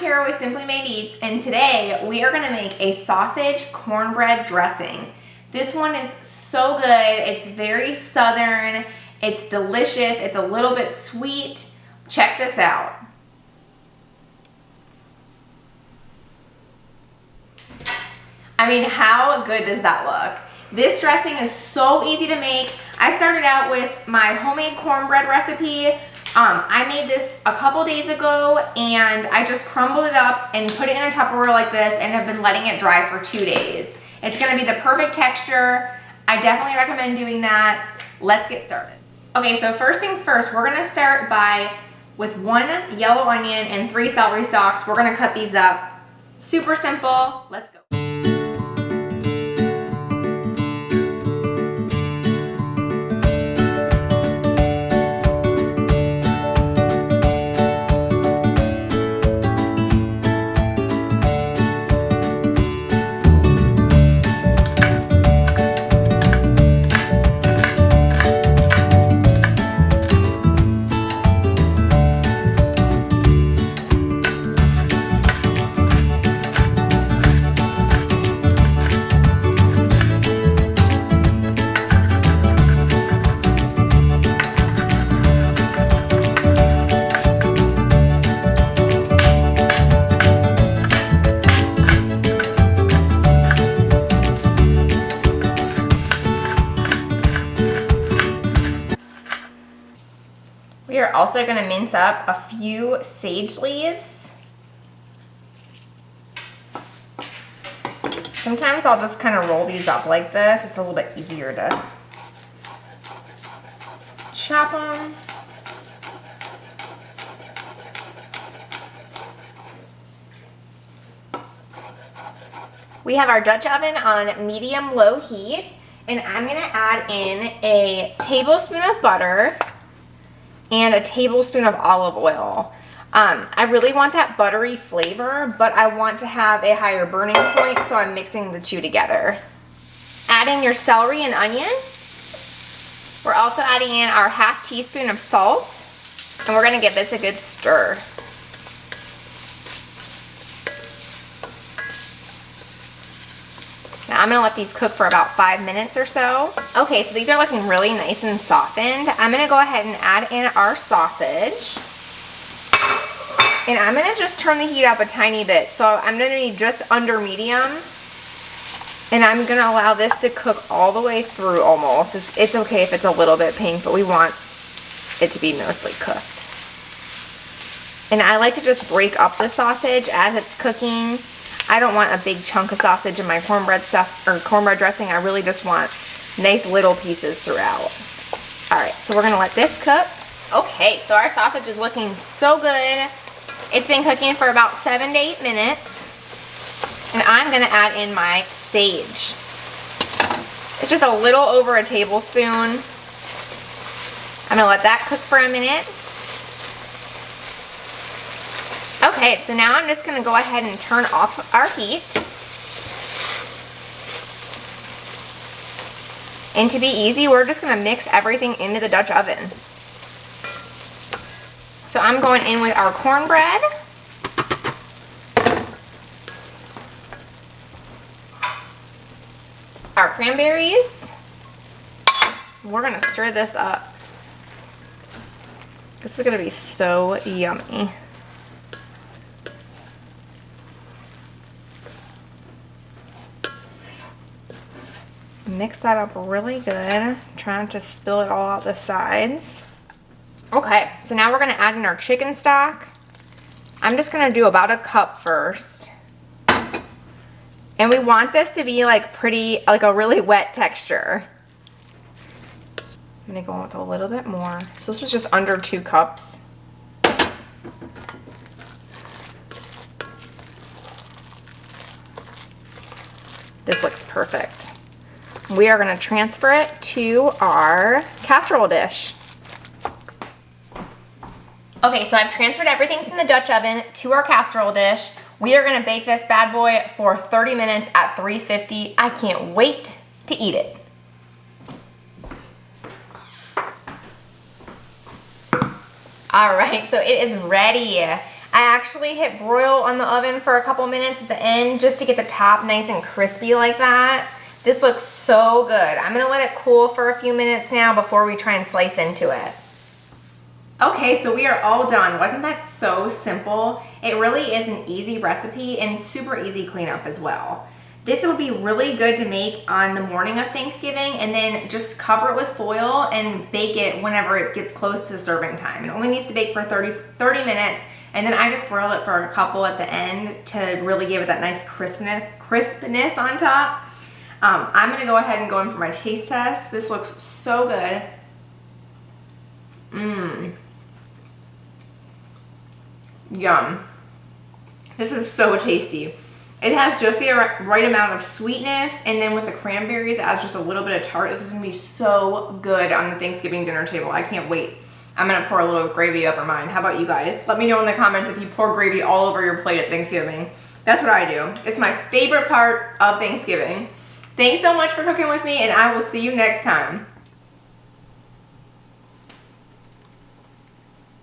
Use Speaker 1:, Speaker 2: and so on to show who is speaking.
Speaker 1: Tara with Simply Made Eats, and today we are going to make a sausage cornbread dressing. This one is so good. It's very southern. It's delicious. It's a little bit sweet. Check this out. I mean, how good does that look? This dressing is so easy to make. I started out with my homemade cornbread recipe. I made this a couple days ago and I just crumbled it up and put it in a Tupperware like this and have been letting it dry for 2 days. It's gonna be the perfect texture. I definitely recommend doing that. Let's get started. Okay, so first things first, we're gonna start with 1 yellow onion and 3 celery stalks. We're gonna cut these up. Super simple, let's go. We are also going to mince up a few sage leaves. Sometimes I'll just kind of roll these up like this. It's a little bit easier to chop them. We have our Dutch oven on medium-low heat, and I'm going to add in a tablespoon of butter and a tablespoon of olive oil. I really want that buttery flavor, but I want to have a higher burning point, so I'm mixing the two together. Adding your celery and onion. We're also adding in our ½ teaspoon of salt, and we're gonna give this a good stir. Now I'm gonna let these cook for about 5 minutes or so. Okay, so these are looking really nice and softened. I'm gonna go ahead and add in our sausage. And I'm gonna just turn the heat up a tiny bit. So I'm gonna be just under medium. And I'm gonna allow this to cook all the way through almost. It's okay if it's a little bit pink, but we want it to be mostly cooked. And I like to just break up the sausage as it's cooking. I don't want a big chunk of sausage in my cornbread stuff or cornbread dressing. I really just want nice little pieces throughout. All right, so we're gonna let this cook. Okay, so our sausage is looking so good. It's been cooking for about 7 to 8 minutes. And I'm gonna add in my sage. It's just a little over a tablespoon. I'm gonna let that cook for a minute. Okay, so now I'm just gonna go ahead and turn off our heat. And to be easy, we're just gonna mix everything into the Dutch oven. So I'm going in with our cornbread. Our cranberries. We're gonna stir this up. This is gonna be so yummy. Mix that up really good. Try not to spill it all out the sides. Okay, so now we're gonna add in our chicken stock. I'm just gonna do about a cup first. And we want this to be like like a really wet texture. I'm gonna go with a little bit more. So this was just under 2 cups. This looks perfect. We are going to transfer it to our casserole dish. Okay, so I've transferred everything from the Dutch oven to our casserole dish. We are going to bake this bad boy for 30 minutes at 350. I can't wait to eat it. All right, so it is ready. I actually hit broil on the oven for a couple minutes at the end just to get the top nice and crispy like that. This looks so good. I'm gonna let it cool for a few minutes now before we try and slice into it. Okay, so we are all done. Wasn't that so simple? It really is an easy recipe and super easy cleanup as well. This would be really good to make on the morning of Thanksgiving and then just cover it with foil and bake it whenever it gets close to serving time. It only needs to bake for 30 minutes, and then I just broiled it for a couple at the end to really give it that nice crispness on top. I'm gonna go ahead and go in for my taste test. This looks so good. Yum. This is so tasty. It has just the right amount of sweetness, and then with the cranberries, it adds just a little bit of tart. This is gonna be so good on the Thanksgiving dinner table. I can't wait. I'm gonna pour a little gravy over mine. How about you guys? Let me know in the comments if you pour gravy all over your plate at Thanksgiving. That's what I do. It's my favorite part of Thanksgiving. Thanks so much for cooking with me, and I will see you next time.